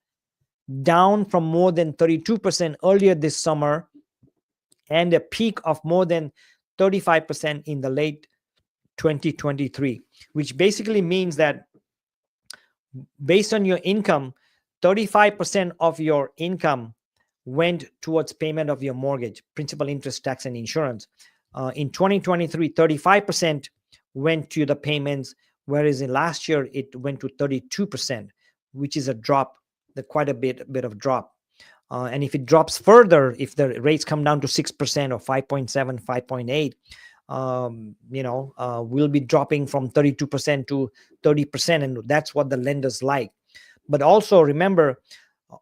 down from more than 32% earlier this summer and a peak of more than 35% in the late 2023, which basically means that based on your income, 35% of your income went towards payment of your mortgage, principal, interest, tax, and insurance. In 2023, 35% went to the payments, whereas in last year, it went to 32%, which is a drop, quite a bit of drop. And if it drops further, if the rates come down to 6% or 5.7, 5.8, we'll be dropping from 32% to 30%. And that's what the lenders like. But also remember,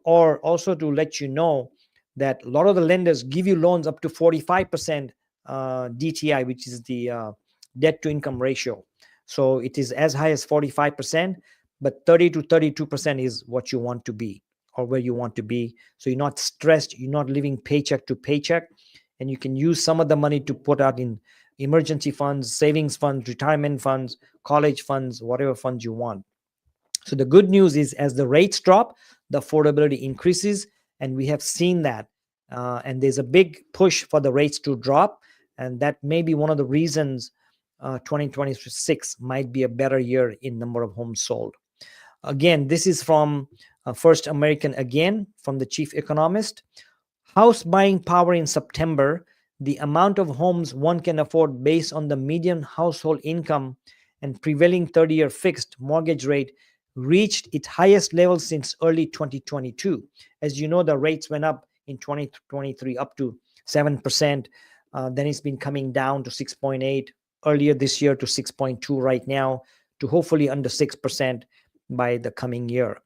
or also to let you know that a lot of the lenders give you loans up to 45% DTI, which is the debt to income ratio. So it is as high as 45%, but 30 to 32% is what you want to be, or where you want to be. So you're not stressed, you're not living paycheck to paycheck, and you can use some of the money to put out in emergency funds, savings funds, retirement funds, college funds, whatever funds you want. So the good news is as the rates drop, the affordability increases, and we have seen that. And there's a big push for the rates to drop, and that may be one of the reasons 2026 might be a better year in number of homes sold. Again, this is from First American, again, from the chief economist. House buying power in September the amount of homes one can afford based on the median household income and prevailing 30-year fixed mortgage rate reached its highest level since early 2022. As you know, the rates went up in 2023 up to 7%. Then it's been coming down to 6.8 earlier this year to 6.2 right now, to hopefully under 6% by the coming year.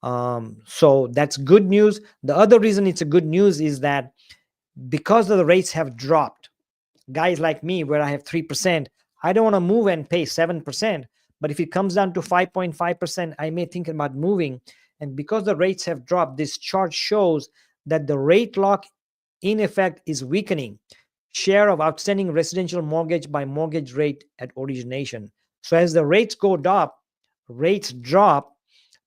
So that's good news. The other reason it's a good news is that because of the rates have dropped, guys like me, where I have 3%, I don't want to move and pay 7%. But if it comes down to 5.5%, I may think about moving. And because the rates have dropped, this chart shows that the rate lock in effect is weakening share of outstanding residential mortgage by mortgage rate at origination. So as the rates drop,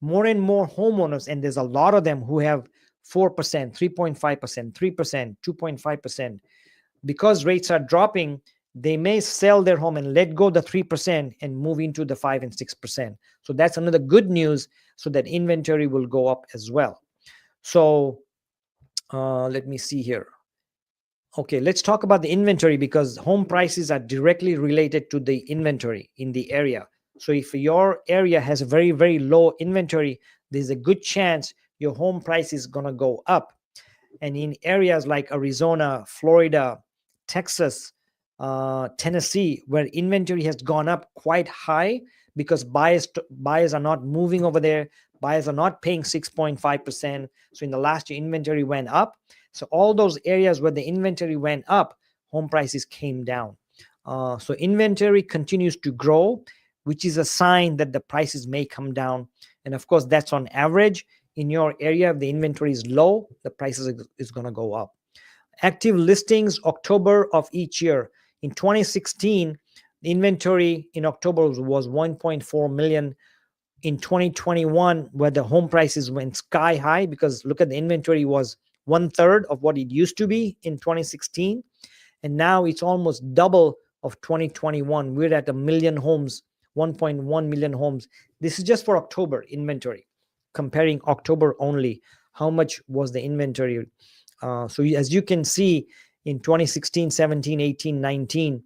more and more homeowners, and there's a lot of them who have 4%, 3.5%, 3%, 2.5%. Because rates are dropping, they may sell their home and let go the 3% and move into the 5 and 6%. So that's another good news, so that inventory will go up as well. So let me see here. Okay, let's talk about the inventory, because home prices are directly related to the inventory in the area. So if your area has a very, very low inventory, there's a good chance your home price is going to go up. And in areas like Arizona, Florida, Texas, Tennessee, where inventory has gone up quite high because buyers are not moving over there, buyers are not paying 6.5%. So in the last year, inventory went up. So all those areas where the inventory went up, home prices came down. So inventory continues to grow, which is a sign that the prices may come down. And of course, that's on average. In your area, if the inventory is low, the prices is going to go up. Active listings, October of each year. In 2016, the inventory in October was 1.4 million. In 2021, where the home prices went sky high, because look at the inventory was 1/3 of what it used to be in 2016. And now it's almost double of 2021. We're at 1 million homes, 1.1 million homes. This is just for October inventory, comparing October only. How much was the inventory? So as you can see, in 2016, 17, 18, 19,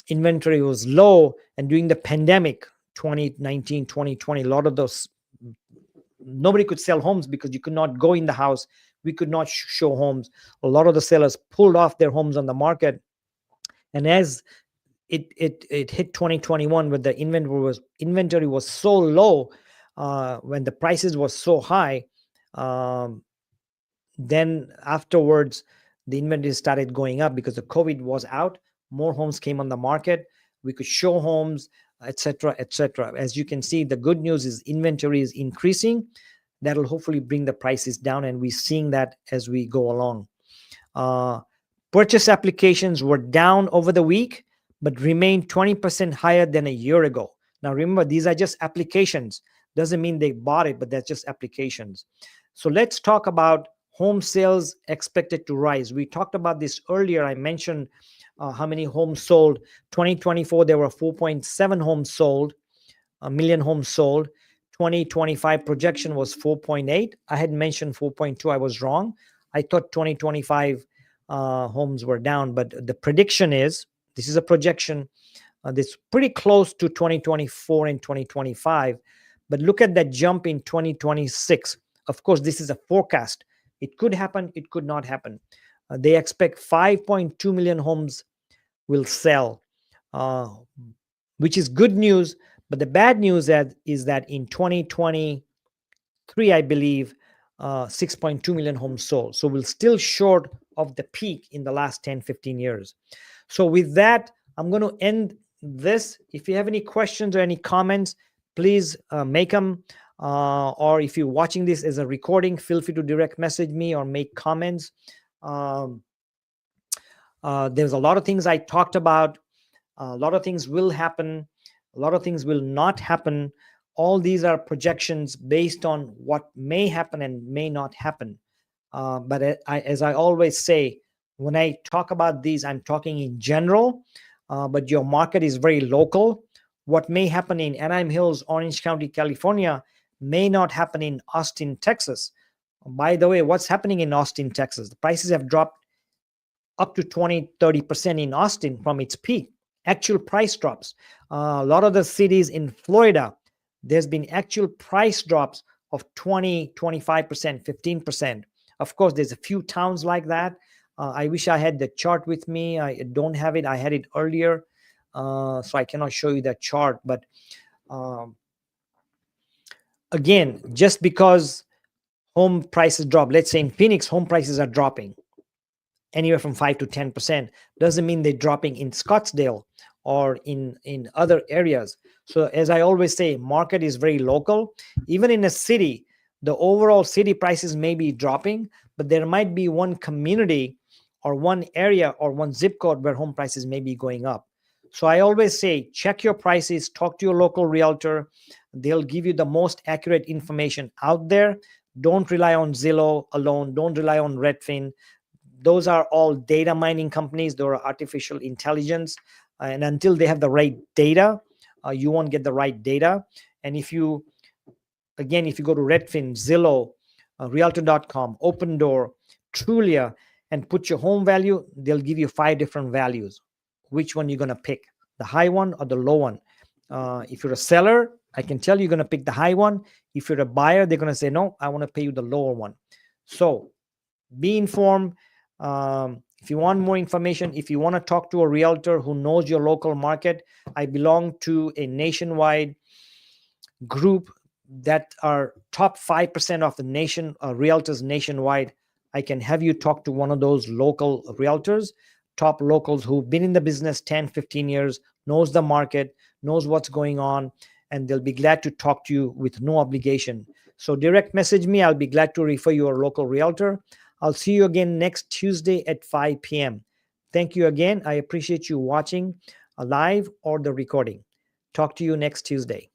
inventory was low. And during the pandemic, 2019, 2020, a lot of those, nobody could sell homes because you could not go in the house. We could not show homes. A lot of the sellers pulled off their homes on the market. And as it hit 2021, where the inventory was so low, when the prices was so high, then afterwards the inventory started going up because the COVID was out. More homes came on the market. We could show homes, etc., etc. As you can see, the good news is inventory is increasing. That'll hopefully bring the prices down, and we're seeing that as we go along. Purchase applications were down over the week, but remained 20% higher than a year ago. Now remember, these are just applications. Doesn't mean they bought it, but that's just applications. So let's talk about home sales expected to rise. We talked about this earlier. I mentioned how many homes sold. 2024, there were 4.7 homes sold, a million homes sold. 2025 projection was 4.8. I had mentioned 4.2. I was wrong. I thought 2025 homes were down, but the prediction is, this is a projection, that's pretty close to 2024 and 2025. But look at that jump in 2026. Of course, this is a forecast. It could happen, it could not happen. They expect 5.2 million homes will sell, which is good news. But the bad news is that in 2023, I believe, 6.2 million homes sold. So we're still short of the peak in the last 10, 15 years. So with that, I'm going to end this. If you have any questions or any comments, please make them. Or if you're watching this as a recording, feel free to direct message me or make comments. There's a lot of things I talked about. A lot of things will happen. A lot of things will not happen. All these are projections based on what may happen and may not happen. But as I always say, when I talk about these, I'm talking in general, but your market is very local. What may happen in Anaheim Hills, Orange County, California, may not happen in Austin, Texas. By the way, what's happening in Austin, Texas? The prices have dropped up to 20-30% in Austin from its peak. Actual price drops. A lot of the cities in Florida, there's been actual price drops of 20, 25%, 15%. Of course, there's a few towns like that. I wish I had the chart with me. I don't have it. I had it earlier, so I cannot show you that chart. But um, again, just because home prices drop, let's say in Phoenix, home prices are dropping anywhere from 5 to 10%, doesn't mean they're dropping in Scottsdale or in other areas. So as I always say, market is very local. Even in a city, the overall city prices may be dropping, but there might be one community or one area or one zip code where home prices may be going up. So I always say, check your prices, talk to your local realtor. They'll give you the most accurate information out there. Don't rely on Zillow alone. Don't rely on Redfin. Those are all data mining companies. Those are artificial intelligence. And until they have the right data, you won't get the right data. And if you go to Redfin, Zillow, Realtor.com, Open Door, Trulia, and put your home value, they'll give you 5 different values. Which one you're going to pick, the high one or the low one? If you're a seller, I can tell you're going to pick the high one. If you're a buyer, they're going to say, no, I want to pay you the lower one. So be informed. If you want more information, if you want to talk to a realtor who knows your local market, I belong to a nationwide group that are top 5% of the nation, realtors nationwide. I can have you talk to one of those local realtors, top locals who've been in the business 10, 15 years, knows the market, knows what's going on, and they'll be glad to talk to you with no obligation. So direct message me. I'll be glad to refer you a local realtor. I'll see you again next Tuesday at 5 p.m. Thank you again. I appreciate you watching live or the recording. Talk to you next Tuesday.